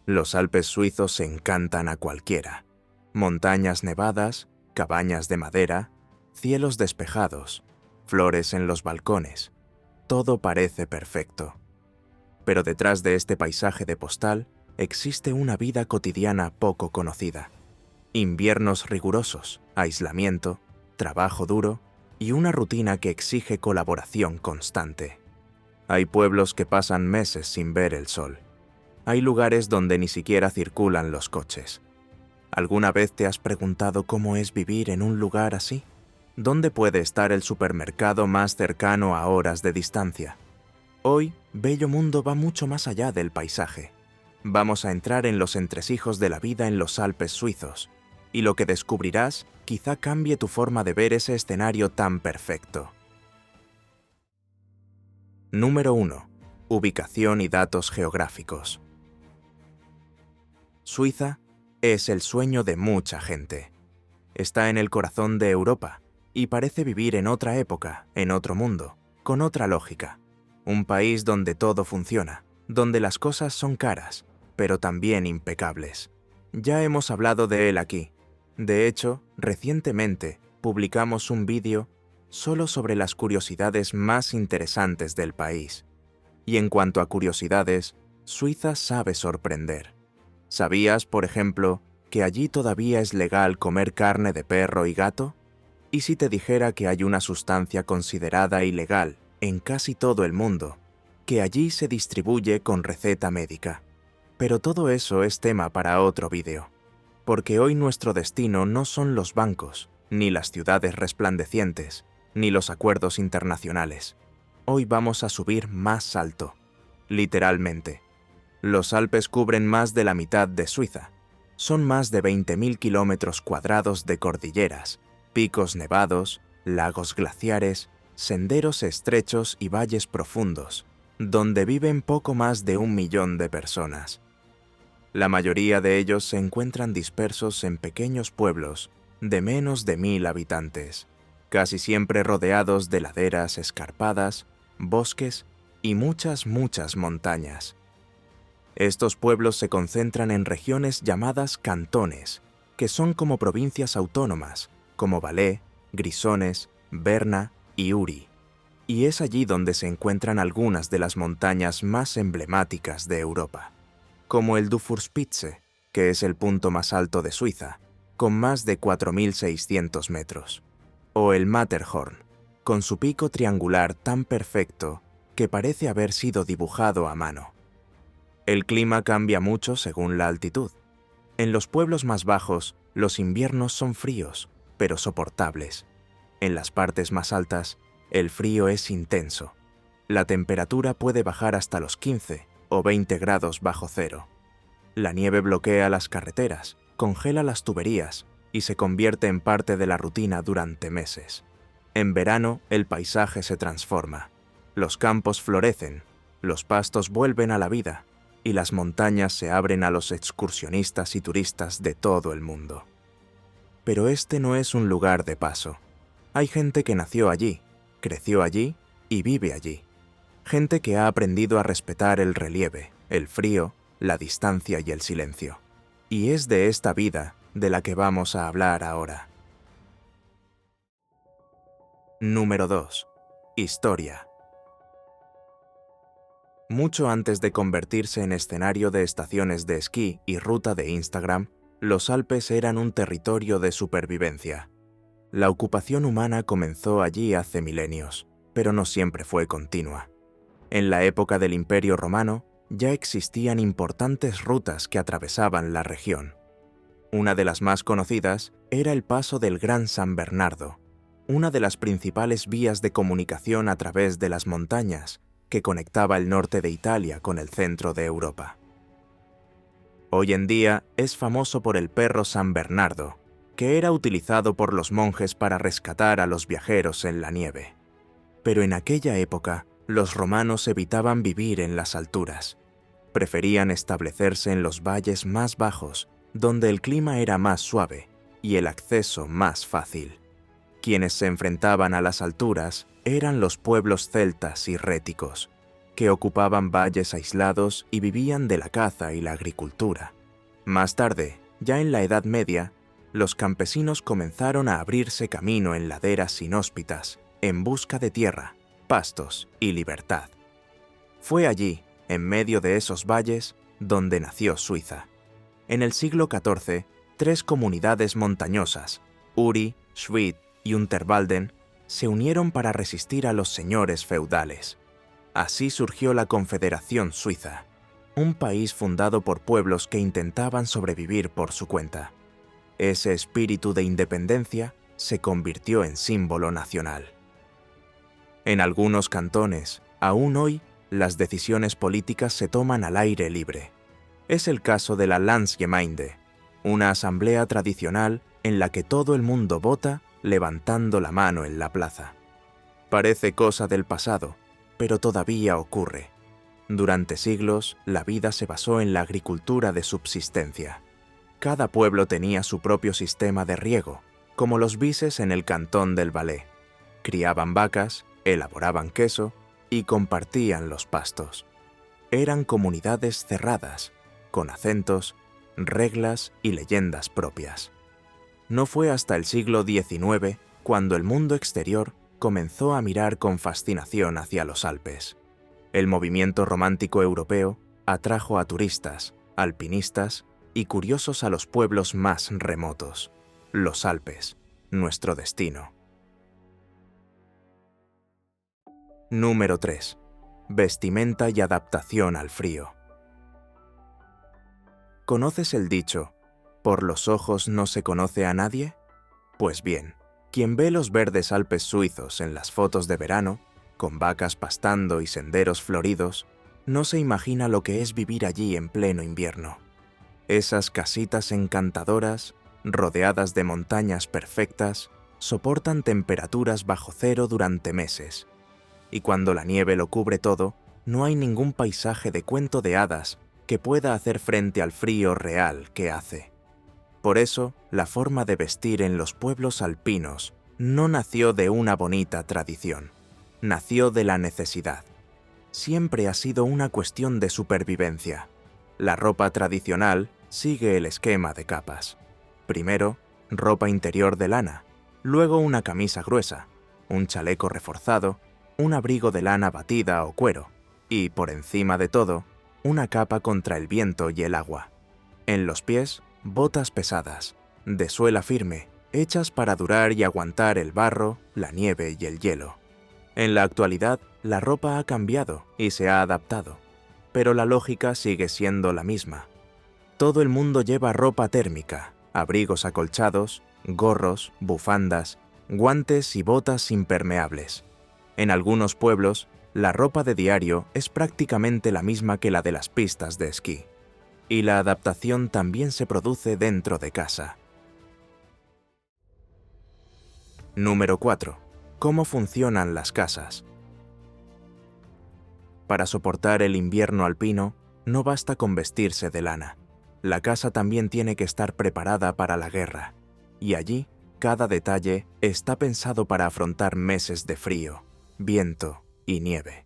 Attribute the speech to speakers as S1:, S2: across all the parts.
S1: Los Alpes suizos encantan a cualquiera. Montañas nevadas, cabañas de madera, cielos despejados, flores en los balcones. Todo parece perfecto. Pero detrás de este paisaje de postal existe una vida cotidiana poco conocida. Inviernos rigurosos, aislamiento, trabajo duro y una rutina que exige colaboración constante. Hay pueblos que pasan meses sin ver el sol. Hay lugares donde ni siquiera circulan los coches. ¿Alguna vez te has preguntado cómo es vivir en un lugar así? ¿Dónde puede estar el supermercado más cercano a horas de distancia? Hoy, Bello Mundo va mucho más allá del paisaje. Vamos a entrar en los entresijos de la vida en los Alpes suizos, y lo que descubrirás quizá cambie tu forma de ver ese escenario tan perfecto. Número 1. Ubicación y datos geográficos. Suiza es el sueño de mucha gente. Está en el corazón de Europa y parece vivir en otra época, en otro mundo, con otra lógica. Un país donde todo funciona, donde las cosas son caras, pero también impecables. Ya hemos hablado de él aquí. De hecho, recientemente publicamos un vídeo solo sobre las curiosidades más interesantes del país. Y en cuanto a curiosidades, Suiza sabe sorprender. ¿Sabías, por ejemplo, que allí todavía es legal comer carne de perro y gato? ¿Y si te dijera que hay una sustancia considerada ilegal en casi todo el mundo, que allí se distribuye con receta médica? Pero todo eso es tema para otro vídeo, porque hoy nuestro destino no son los bancos, ni las ciudades resplandecientes, ni los acuerdos internacionales. Hoy vamos a subir más alto, literalmente. Los Alpes cubren más de la mitad de Suiza. Son más de 20.000 kilómetros cuadrados de cordilleras, picos nevados, lagos glaciares, senderos estrechos y valles profundos, donde viven poco más de 1 millón de personas. La mayoría de ellos se encuentran dispersos en pequeños pueblos de menos de 1.000 habitantes, casi siempre rodeados de laderas escarpadas, bosques y muchas montañas. Estos pueblos se concentran en regiones llamadas cantones, que son como provincias autónomas, como Valais, Grisones, Berna y Uri. Y es allí donde se encuentran algunas de las montañas más emblemáticas de Europa, como el Dufourspitze, que es el punto más alto de Suiza, con más de 4.600 metros, o el Matterhorn, con su pico triangular tan perfecto que parece haber sido dibujado a mano. El clima cambia mucho según la altitud. En los pueblos más bajos, los inviernos son fríos, pero soportables. En las partes más altas, el frío es intenso. La temperatura puede bajar hasta los 15 o 20 grados bajo cero. La nieve bloquea las carreteras, congela las tuberías y se convierte en parte de la rutina durante meses. En verano, el paisaje se transforma. Los campos florecen, los pastos vuelven a la vida, y las montañas se abren a los excursionistas y turistas de todo el mundo. Pero este no es un lugar de paso. Hay gente que nació allí, creció allí y vive allí. Gente que ha aprendido a respetar el relieve, el frío, la distancia y el silencio. Y es de esta vida de la que vamos a hablar ahora. Número 2. Historia. Mucho antes de convertirse en escenario de estaciones de esquí y ruta de Instagram, los Alpes eran un territorio de supervivencia. La ocupación humana comenzó allí hace milenios, pero no siempre fue continua. En la época del Imperio Romano, ya existían importantes rutas que atravesaban la región. Una de las más conocidas era el paso del Gran San Bernardo, una de las principales vías de comunicación a través de las montañas que conectaba el norte de Italia con el centro de Europa. Hoy en día es famoso por el perro San Bernardo, que era utilizado por los monjes para rescatar a los viajeros en la nieve. Pero en aquella época, los romanos evitaban vivir en las alturas. Preferían establecerse en los valles más bajos, donde el clima era más suave y el acceso más fácil. Quienes se enfrentaban a las alturas eran los pueblos celtas y réticos, que ocupaban valles aislados y vivían de la caza y la agricultura. Más tarde, ya en la Edad Media, los campesinos comenzaron a abrirse camino en laderas inhóspitas, en busca de tierra, pastos y libertad. Fue allí, en medio de esos valles, donde nació Suiza. En el siglo XIV, 3 comunidades montañosas, Uri, Schwyz y Unterwalden, se unieron para resistir a los señores feudales. Así surgió la Confederación Suiza, un país fundado por pueblos que intentaban sobrevivir por su cuenta. Ese espíritu de independencia se convirtió en símbolo nacional. En algunos cantones, aún hoy, las decisiones políticas se toman al aire libre. Es el caso de la Landsgemeinde, una asamblea tradicional en la que todo el mundo vota levantando la mano en la plaza. Parece cosa del pasado, pero todavía ocurre. Durante siglos, la vida se basó en la agricultura de subsistencia. Cada pueblo tenía su propio sistema de riego, como los vises en el cantón del Valais. Criaban vacas, elaboraban queso y compartían los pastos. Eran comunidades cerradas, con acentos, reglas y leyendas propias. No fue hasta el siglo XIX cuando el mundo exterior comenzó a mirar con fascinación hacia los Alpes. El movimiento romántico europeo atrajo a turistas, alpinistas y curiosos a los pueblos más remotos. Los Alpes, nuestro destino. Número 3. Vestimenta y adaptación al frío. ¿Conoces el dicho, ¿por los ojos no se conoce a nadie? Pues bien, quien ve los verdes Alpes suizos en las fotos de verano, con vacas pastando y senderos floridos, no se imagina lo que es vivir allí en pleno invierno. Esas casitas encantadoras, rodeadas de montañas perfectas, soportan temperaturas bajo cero durante meses. Y cuando la nieve lo cubre todo, no hay ningún paisaje de cuento de hadas que pueda hacer frente al frío real que hace. Por eso, la forma de vestir en los pueblos alpinos no nació de una bonita tradición, nació de la necesidad. Siempre ha sido una cuestión de supervivencia. La ropa tradicional sigue el esquema de capas. Primero, ropa interior de lana, luego una camisa gruesa, un chaleco reforzado, un abrigo de lana batida o cuero, y, por encima de todo, una capa contra el viento y el agua. En los pies, botas pesadas, de suela firme, hechas para durar y aguantar el barro, la nieve y el hielo. En la actualidad, la ropa ha cambiado y se ha adaptado, pero la lógica sigue siendo la misma. Todo el mundo lleva ropa térmica, abrigos acolchados, gorros, bufandas, guantes y botas impermeables. En algunos pueblos, la ropa de diario es prácticamente la misma que la de las pistas de esquí. Y la adaptación también se produce dentro de casa. Número 4. ¿Cómo funcionan las casas? Para soportar el invierno alpino, no basta con vestirse de lana. La casa también tiene que estar preparada para la guerra. Y allí, cada detalle está pensado para afrontar meses de frío, viento y nieve.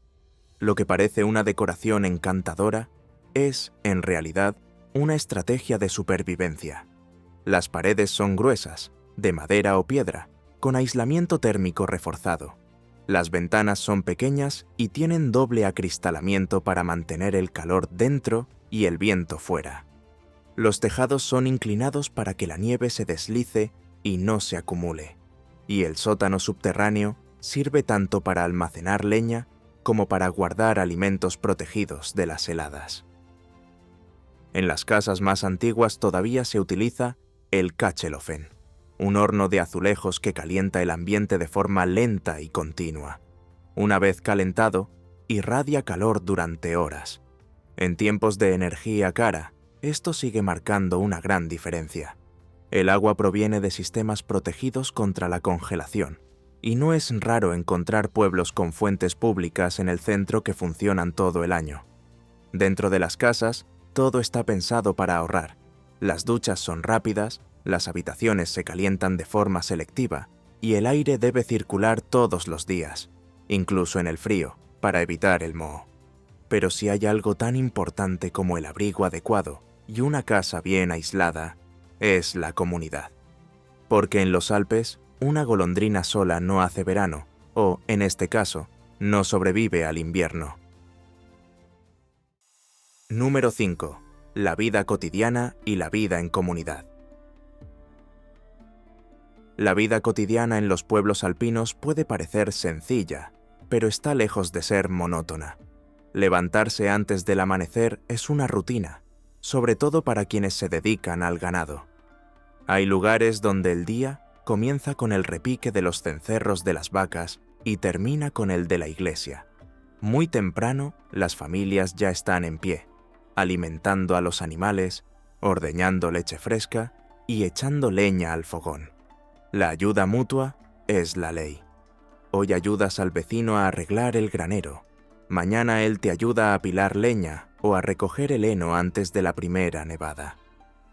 S1: Lo que parece una decoración encantadora es, en realidad, una estrategia de supervivencia. Las paredes son gruesas, de madera o piedra, con aislamiento térmico reforzado. Las ventanas son pequeñas y tienen doble acristalamiento para mantener el calor dentro y el viento fuera. Los tejados son inclinados para que la nieve se deslice y no se acumule. Y el sótano subterráneo sirve tanto para almacenar leña como para guardar alimentos protegidos de las heladas. En las casas más antiguas todavía se utiliza el Kachelofen, un horno de azulejos que calienta el ambiente de forma lenta y continua. Una vez calentado, irradia calor durante horas. En tiempos de energía cara, esto sigue marcando una gran diferencia. El agua proviene de sistemas protegidos contra la congelación, y no es raro encontrar pueblos con fuentes públicas en el centro que funcionan todo el año. Dentro de las casas, todo está pensado para ahorrar. Las duchas son rápidas, las habitaciones se calientan de forma selectiva y el aire debe circular todos los días, incluso en el frío, para evitar el moho. Pero si hay algo tan importante como el abrigo adecuado y una casa bien aislada, es la comunidad. Porque en los Alpes, una golondrina sola no hace verano, o, en este caso, no sobrevive al invierno. Número 5. La vida cotidiana y la vida en comunidad. La vida cotidiana en los pueblos alpinos puede parecer sencilla, pero está lejos de ser monótona. Levantarse antes del amanecer es una rutina, sobre todo para quienes se dedican al ganado. Hay lugares donde el día comienza con el repique de los cencerros de las vacas y termina con el de la iglesia. Muy temprano, las familias ya están en pie, alimentando a los animales, ordeñando leche fresca y echando leña al fogón. La ayuda mutua es la ley. Hoy ayudas al vecino a arreglar el granero. Mañana él te ayuda a pilar leña o a recoger el heno antes de la primera nevada.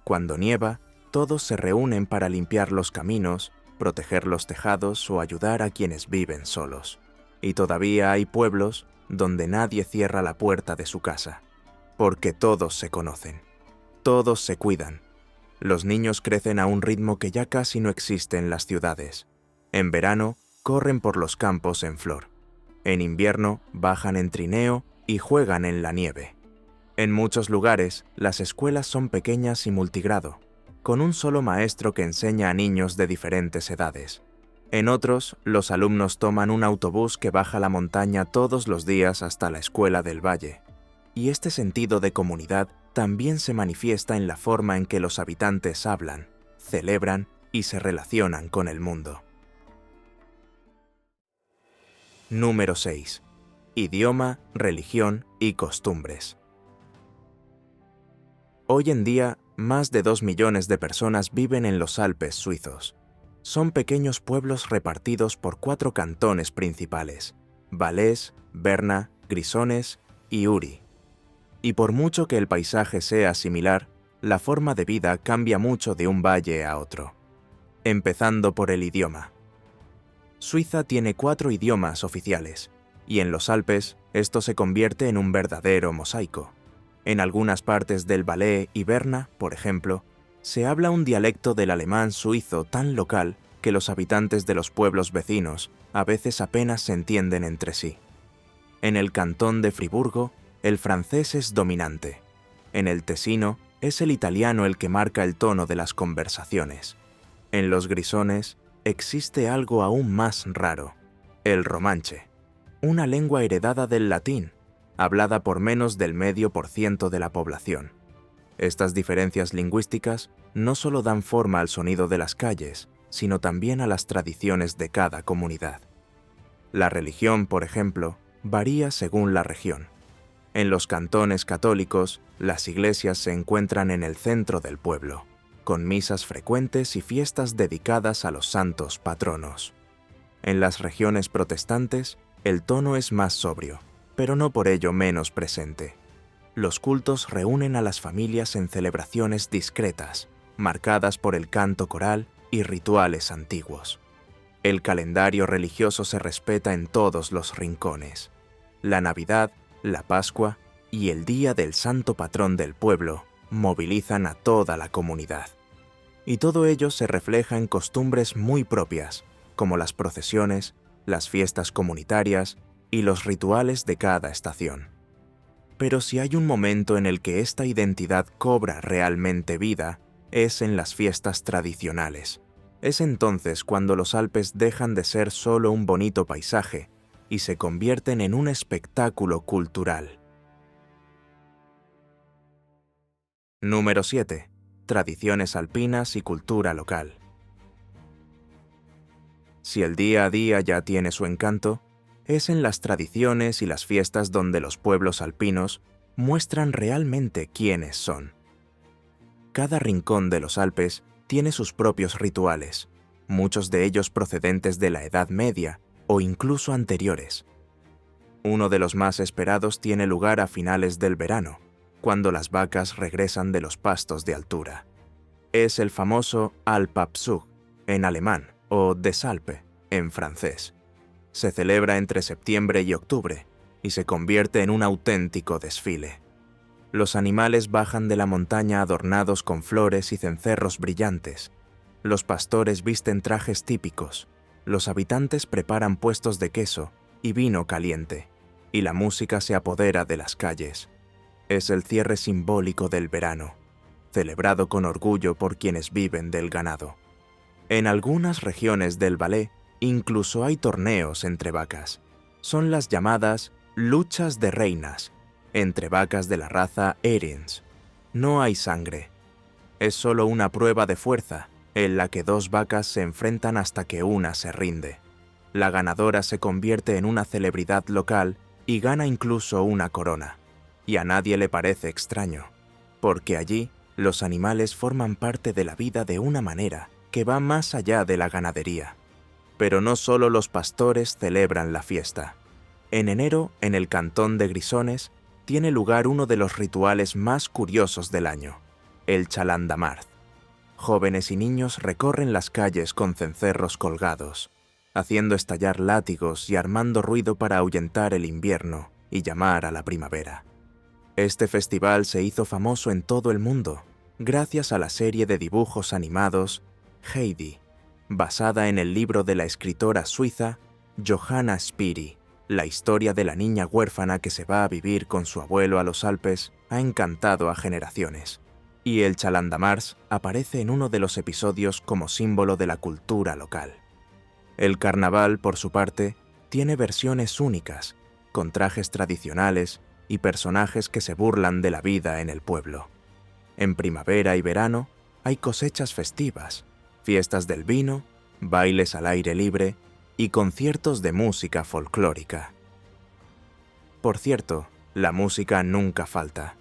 S1: Cuando nieva, todos se reúnen para limpiar los caminos, proteger los tejados o ayudar a quienes viven solos. Y todavía hay pueblos donde nadie cierra la puerta de su casa, porque todos se conocen, todos se cuidan. Los niños crecen a un ritmo que ya casi no existe en las ciudades. En verano, corren por los campos en flor. En invierno, bajan en trineo y juegan en la nieve. En muchos lugares, las escuelas son pequeñas y multigrado, con un solo maestro que enseña a niños de diferentes edades. En otros, los alumnos toman un autobús que baja la montaña todos los días hasta la escuela del valle. Y este sentido de comunidad también se manifiesta en la forma en que los habitantes hablan, celebran y se relacionan con el mundo. Número 6. Idioma, religión y costumbres. Hoy en día, más de 2 millones de personas viven en los Alpes suizos. Son pequeños pueblos repartidos por 4 cantones principales: Valais, Berna, Grisones y Uri. Y por mucho que el paisaje sea similar, la forma de vida cambia mucho de un valle a otro. Empezando por el idioma. Suiza tiene 4 idiomas oficiales, y en los Alpes esto se convierte en un verdadero mosaico. En algunas partes del Valais y Berna, por ejemplo, se habla un dialecto del alemán suizo tan local que los habitantes de los pueblos vecinos a veces apenas se entienden entre sí. En el cantón de Friburgo, el francés es dominante. En el Tesino, es el italiano el que marca el tono de las conversaciones. En los Grisones, existe algo aún más raro: el romanche, una lengua heredada del latín, hablada por menos del 0,5% de la población. Estas diferencias lingüísticas no solo dan forma al sonido de las calles, sino también a las tradiciones de cada comunidad. La religión, por ejemplo, varía según la región. En los cantones católicos, las iglesias se encuentran en el centro del pueblo, con misas frecuentes y fiestas dedicadas a los santos patronos. En las regiones protestantes, el tono es más sobrio, pero no por ello menos presente. Los cultos reúnen a las familias en celebraciones discretas, marcadas por el canto coral y rituales antiguos. El calendario religioso se respeta en todos los rincones. La Navidad, la Pascua y el Día del Santo Patrón del pueblo movilizan a toda la comunidad. Y todo ello se refleja en costumbres muy propias, como las procesiones, las fiestas comunitarias y los rituales de cada estación. Pero si hay un momento en el que esta identidad cobra realmente vida, es en las fiestas tradicionales. Es entonces cuando los Alpes dejan de ser solo un bonito paisaje y se convierten en un espectáculo cultural. Número 7. Tradiciones alpinas y cultura local. Si el día a día ya tiene su encanto, es en las tradiciones y las fiestas donde los pueblos alpinos muestran realmente quiénes son. Cada rincón de los Alpes tiene sus propios rituales, muchos de ellos procedentes de la Edad Media o incluso anteriores. Uno de los más esperados tiene lugar a finales del verano, cuando las vacas regresan de los pastos de altura. Es el famoso Alpabzug en alemán o Des Alpes en francés. Se celebra entre septiembre y octubre y se convierte en un auténtico desfile. Los animales bajan de la montaña adornados con flores y cencerros brillantes. Los pastores visten trajes típicos. Los habitantes preparan puestos de queso y vino caliente, y la música se apodera de las calles. Es el cierre simbólico del verano, celebrado con orgullo por quienes viven del ganado. En algunas regiones del Valais incluso hay torneos entre vacas. Son las llamadas luchas de reinas, entre vacas de la raza Eriens. No hay sangre. Es solo una prueba de fuerza, en la que dos vacas se enfrentan hasta que una se rinde. La ganadora se convierte en una celebridad local y gana incluso una corona. Y a nadie le parece extraño, porque allí los animales forman parte de la vida de una manera que va más allá de la ganadería. Pero no solo los pastores celebran la fiesta. En enero, en el cantón de Grisons, tiene lugar uno de los rituales más curiosos del año, el Chaland-a-Marth. Jóvenes y niños recorren las calles con cencerros colgados, haciendo estallar látigos y armando ruido para ahuyentar el invierno y llamar a la primavera. Este festival se hizo famoso en todo el mundo, gracias a la serie de dibujos animados Heidi, basada en el libro de la escritora suiza Johanna Spyri. La historia de la niña huérfana que se va a vivir con su abuelo a los Alpes ha encantado a generaciones, y el Chaland-a-Marth aparece en uno de los episodios como símbolo de la cultura local. El carnaval, por su parte, tiene versiones únicas, con trajes tradicionales y personajes que se burlan de la vida en el pueblo. En primavera y verano hay cosechas festivas, fiestas del vino, bailes al aire libre y conciertos de música folclórica. Por cierto, la música nunca falta.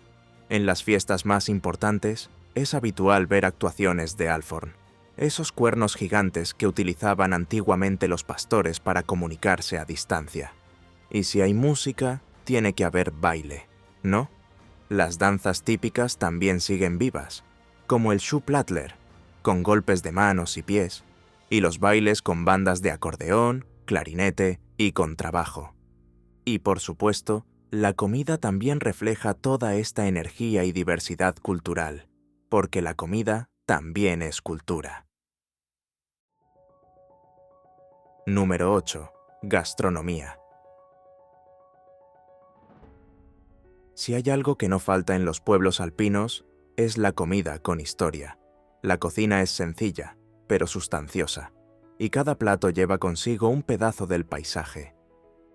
S1: En las fiestas más importantes es habitual ver actuaciones de Althorn, esos cuernos gigantes que utilizaban antiguamente los pastores para comunicarse a distancia. Y si hay música, tiene que haber baile, ¿no? Las danzas típicas también siguen vivas, como el Schuhplattler, con golpes de manos y pies, y los bailes con bandas de acordeón, clarinete y contrabajo. Y por supuesto, la comida también refleja toda esta energía y diversidad cultural, porque la comida también es cultura. Número 8. Gastronomía. Si hay algo que no falta en los pueblos alpinos, es la comida con historia. La cocina es sencilla, pero sustanciosa, y cada plato lleva consigo un pedazo del paisaje.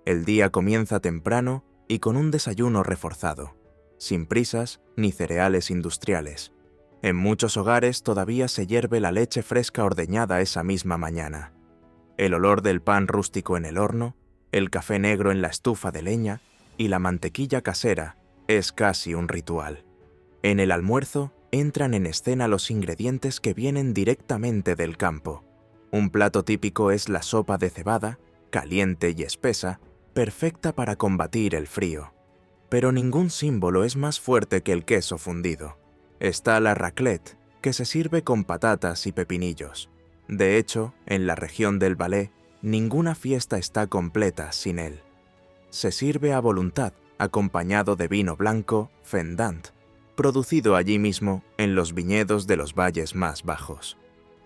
S1: El día comienza temprano y con un desayuno reforzado, sin prisas ni cereales industriales. En muchos hogares todavía se hierve la leche fresca ordeñada esa misma mañana. El olor del pan rústico en el horno, el café negro en la estufa de leña y la mantequilla casera es casi un ritual. En el almuerzo entran en escena los ingredientes que vienen directamente del campo. Un plato típico es la sopa de cebada, caliente y espesa, perfecta para combatir el frío. Pero ningún símbolo es más fuerte que el queso fundido. Está la raclette, que se sirve con patatas y pepinillos. De hecho, en la región del Valais, ninguna fiesta está completa sin él. Se sirve a voluntad, acompañado de vino blanco, fendant, producido allí mismo en los viñedos de los valles más bajos.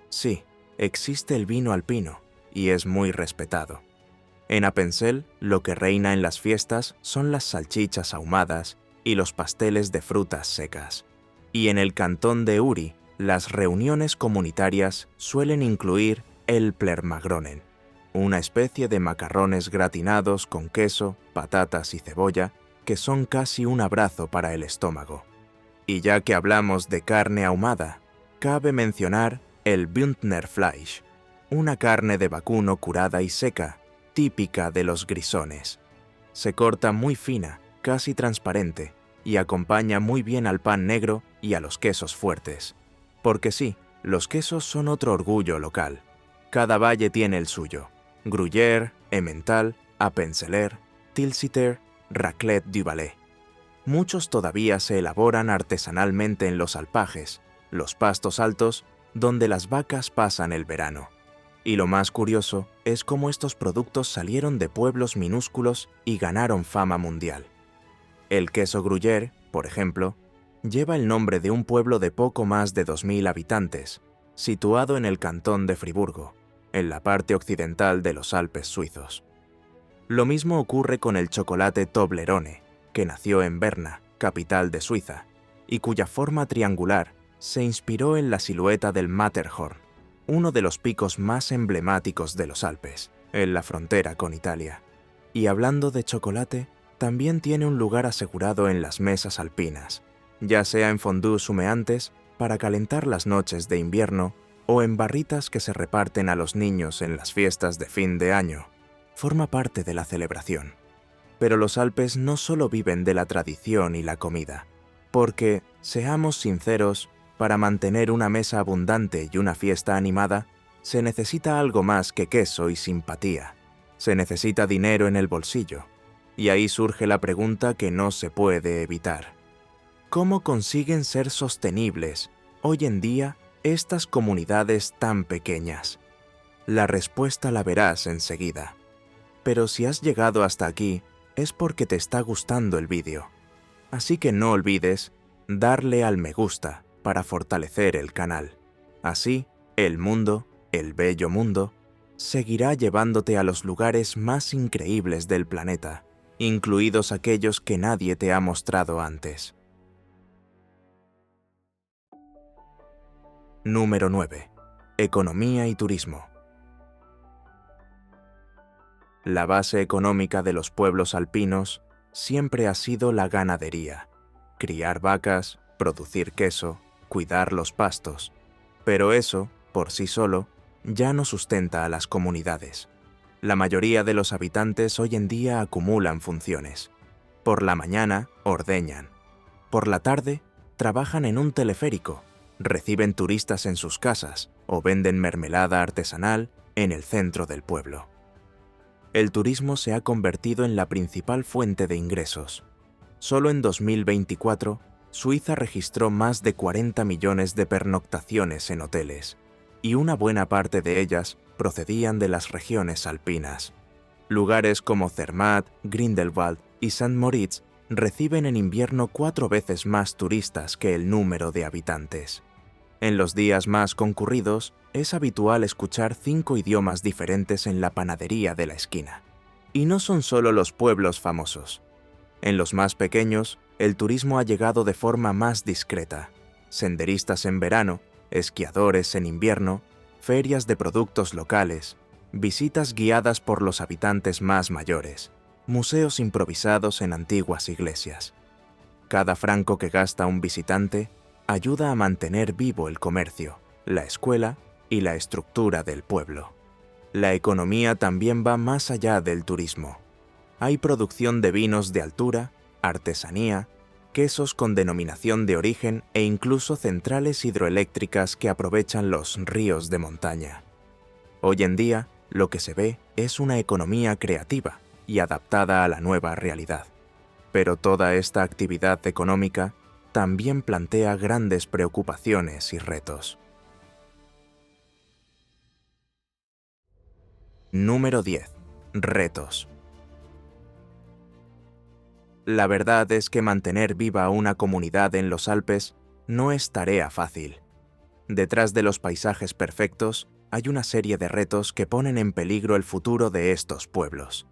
S1: Sí, existe el vino alpino, y es muy respetado. En Appenzell, lo que reina en las fiestas son las salchichas ahumadas y los pasteles de frutas secas. Y en el cantón de Uri, las reuniones comunitarias suelen incluir el Plermagronen, una especie de macarrones gratinados con queso, patatas y cebolla, que son casi un abrazo para el estómago. Y ya que hablamos de carne ahumada, cabe mencionar el Bündnerfleisch, una carne de vacuno curada y seca, típica de los Grisons. Se corta muy fina, casi transparente, y acompaña muy bien al pan negro y a los quesos fuertes. Porque sí, los quesos son otro orgullo local. Cada valle tiene el suyo: Gruyère, Emmental, Appenzeller, Tilsiter, Raclette du Valais. Muchos todavía se elaboran artesanalmente en los alpajes, los pastos altos, donde las vacas pasan el verano. Y lo más curioso es cómo estos productos salieron de pueblos minúsculos y ganaron fama mundial. El queso Gruyère, por ejemplo, lleva el nombre de un pueblo de poco más de 2000 habitantes, situado en el cantón de Friburgo, en la parte occidental de los Alpes suizos. Lo mismo ocurre con el chocolate Toblerone, que nació en Berna, capital de Suiza, y cuya forma triangular se inspiró en la silueta del Matterhorn, uno de los picos más emblemáticos de los Alpes, en la frontera con Italia. Y hablando de chocolate, también tiene un lugar asegurado en las mesas alpinas, ya sea en fondues humeantes para calentar las noches de invierno o en barritas que se reparten a los niños en las fiestas de fin de año. Forma parte de la celebración. Pero los Alpes no solo viven de la tradición y la comida, porque, seamos sinceros, para mantener una mesa abundante y una fiesta animada, se necesita algo más que queso y simpatía. Se necesita dinero en el bolsillo. Y ahí surge la pregunta que no se puede evitar. ¿Cómo consiguen ser sostenibles, hoy en día, estas comunidades tan pequeñas? La respuesta la verás enseguida. Pero si has llegado hasta aquí, es porque te está gustando el vídeo. Así que no olvides darle al me gusta para fortalecer el canal. Así, el mundo, el bello mundo, seguirá llevándote a los lugares más increíbles del planeta, incluidos aquellos que nadie te ha mostrado antes. Número 9. Economía y turismo. La base económica de los pueblos alpinos siempre ha sido la ganadería, criar vacas, producir queso, cuidar los pastos. Pero eso, por sí solo, ya no sustenta a las comunidades. La mayoría de los habitantes hoy en día acumulan funciones. Por la mañana, ordeñan. Por la tarde, trabajan en un teleférico, reciben turistas en sus casas o venden mermelada artesanal en el centro del pueblo. El turismo se ha convertido en la principal fuente de ingresos. Solo en 2024, Suiza registró más de 40 millones de pernoctaciones en hoteles, y una buena parte de ellas procedían de las regiones alpinas. Lugares como Zermatt, Grindelwald y St. Moritz reciben en invierno 4 veces más turistas que el número de habitantes. En los días más concurridos, es habitual escuchar 5 idiomas diferentes en la panadería de la esquina. Y no son solo los pueblos famosos. En los más pequeños, el turismo ha llegado de forma más discreta. Senderistas en verano, esquiadores en invierno, ferias de productos locales, visitas guiadas por los habitantes más mayores, museos improvisados en antiguas iglesias. Cada franco que gasta un visitante ayuda a mantener vivo el comercio, la escuela y la estructura del pueblo. La economía también va más allá del turismo. Hay producción de vinos de altura, artesanía, quesos con denominación de origen e incluso centrales hidroeléctricas que aprovechan los ríos de montaña. Hoy en día, lo que se ve es una economía creativa y adaptada a la nueva realidad. Pero toda esta actividad económica también plantea grandes preocupaciones y retos. Número 10. Retos. La verdad es que mantener viva una comunidad en los Alpes no es tarea fácil. Detrás de los paisajes perfectos hay una serie de retos que ponen en peligro el futuro de estos pueblos.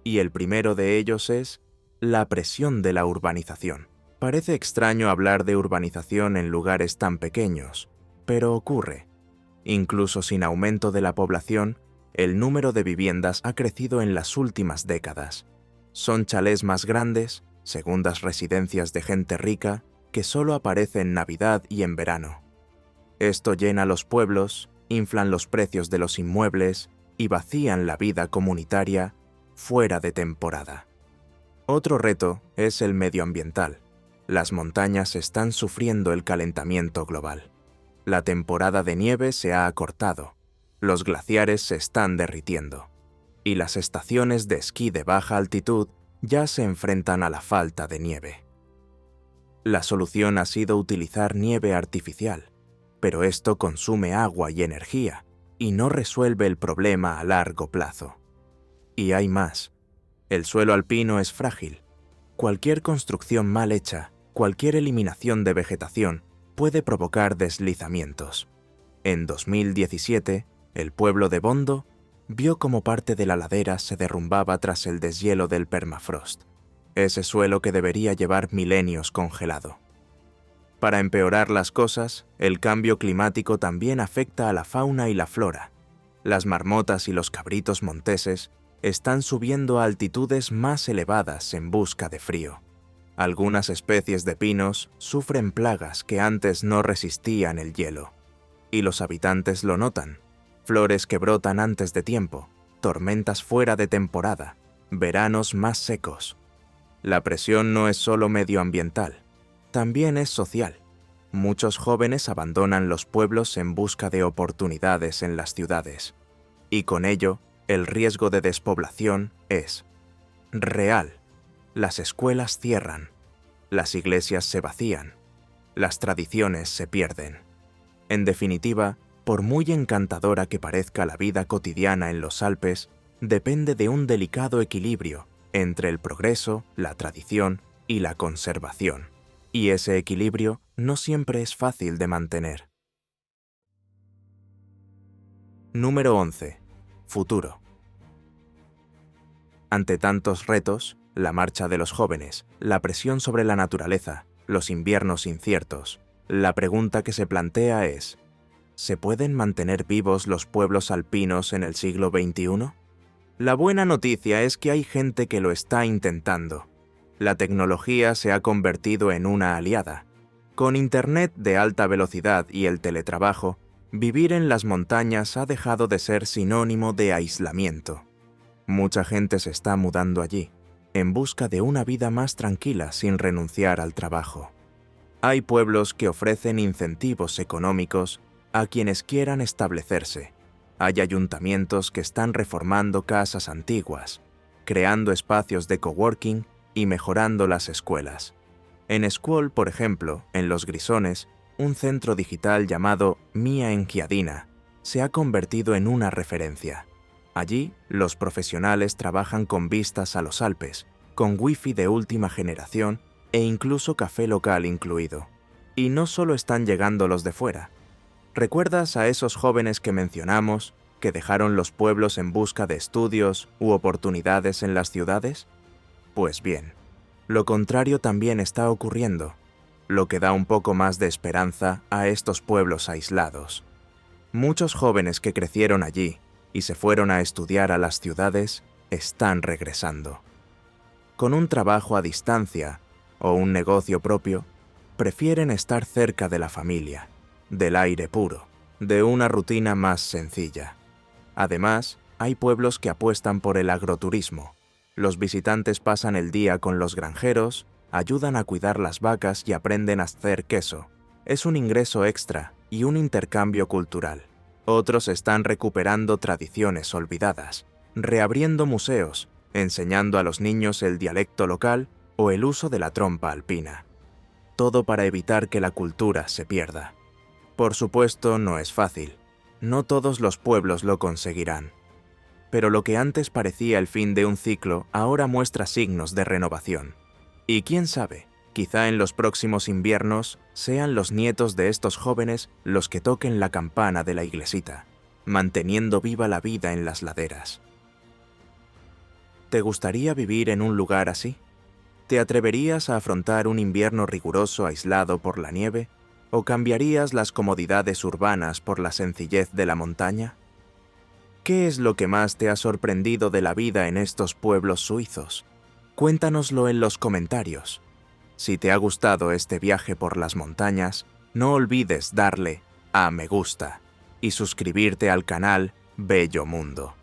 S1: Y el primero de ellos es la presión de la urbanización. Parece extraño hablar de urbanización en lugares tan pequeños, pero ocurre. Incluso sin aumento de la población, el número de viviendas ha crecido en las últimas décadas. Son chalés más grandes, segundas residencias de gente rica, que solo aparecen en Navidad y en verano. Esto llena los pueblos, inflan los precios de los inmuebles y vacían la vida comunitaria fuera de temporada. Otro reto es el medioambiental. Las montañas están sufriendo el calentamiento global. La temporada de nieve se ha acortado, los glaciares se están derritiendo, y las estaciones de esquí de baja altitud ya se enfrentan a la falta de nieve. La solución ha sido utilizar nieve artificial, pero esto consume agua y energía, y no resuelve el problema a largo plazo. Y hay más. El suelo alpino es frágil. Cualquier construcción mal hecha, cualquier eliminación de vegetación puede provocar deslizamientos. En 2017, el pueblo de Bondo vio cómo parte de la ladera se derrumbaba tras el deshielo del permafrost, ese suelo que debería llevar milenios congelado. Para empeorar las cosas, el cambio climático también afecta a la fauna y la flora. Las marmotas y los cabritos monteses están subiendo a altitudes más elevadas en busca de frío. Algunas especies de pinos sufren plagas que antes no resistían el hielo. Y los habitantes lo notan. Flores que brotan antes de tiempo, tormentas fuera de temporada, veranos más secos. La presión no es solo medioambiental, también es social. Muchos jóvenes abandonan los pueblos en busca de oportunidades en las ciudades. Y con ello, el riesgo de despoblación es real. Las escuelas cierran, las iglesias se vacían, las tradiciones se pierden. En definitiva, por muy encantadora que parezca la vida cotidiana en los Alpes, depende de un delicado equilibrio entre el progreso, la tradición y la conservación. Y ese equilibrio no siempre es fácil de mantener. Número 11. Futuro. Ante tantos retos, la marcha de los jóvenes, la presión sobre la naturaleza, los inviernos inciertos, la pregunta que se plantea es: ¿se pueden mantener vivos los pueblos alpinos en el siglo XXI? La buena noticia es que hay gente que lo está intentando. La tecnología se ha convertido en una aliada. Con Internet de alta velocidad y el teletrabajo, vivir en las montañas ha dejado de ser sinónimo de aislamiento. Mucha gente se está mudando allí, en busca de una vida más tranquila sin renunciar al trabajo. Hay pueblos que ofrecen incentivos económicos a quienes quieran establecerse. Hay ayuntamientos que están reformando casas antiguas, creando espacios de coworking y mejorando las escuelas. En Scuol, por ejemplo, en Los Grisones, un centro digital llamado Mia Engiadina se ha convertido en una referencia. Allí, los profesionales trabajan con vistas a los Alpes, con wifi de última generación e incluso café local incluido. Y no solo están llegando los de fuera. ¿Recuerdas a esos jóvenes que mencionamos, que dejaron los pueblos en busca de estudios u oportunidades en las ciudades? Pues bien, lo contrario también está ocurriendo, lo que da un poco más de esperanza a estos pueblos aislados. Muchos jóvenes que crecieron allí y se fueron a estudiar a las ciudades están regresando. Con un trabajo a distancia o un negocio propio, prefieren estar cerca de la familia, del aire puro, de una rutina más sencilla. Además, hay pueblos que apuestan por el agroturismo. Los visitantes pasan el día con los granjeros, ayudan a cuidar las vacas y aprenden a hacer queso. Es un ingreso extra y un intercambio cultural. Otros están recuperando tradiciones olvidadas, reabriendo museos, enseñando a los niños el dialecto local o el uso de la trompa alpina. Todo para evitar que la cultura se pierda. Por supuesto, no es fácil. No todos los pueblos lo conseguirán. Pero lo que antes parecía el fin de un ciclo ahora muestra signos de renovación. Y quién sabe, quizá en los próximos inviernos sean los nietos de estos jóvenes los que toquen la campana de la iglesita, manteniendo viva la vida en las laderas. ¿Te gustaría vivir en un lugar así? ¿Te atreverías a afrontar un invierno riguroso aislado por la nieve? ¿O cambiarías las comodidades urbanas por la sencillez de la montaña? ¿Qué es lo que más te ha sorprendido de la vida en estos pueblos suizos? Cuéntanoslo en los comentarios. Si te ha gustado este viaje por las montañas, no olvides darle a me gusta y suscribirte al canal Bello Mundo.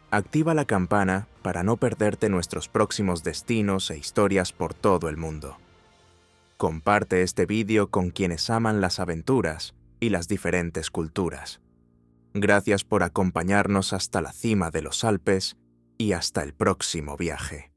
S1: Activa la campana para no perderte nuestros próximos destinos e historias por todo el mundo. Comparte este vídeo con quienes aman las aventuras y las diferentes culturas. Gracias por acompañarnos hasta la cima de los Alpes y hasta el próximo viaje.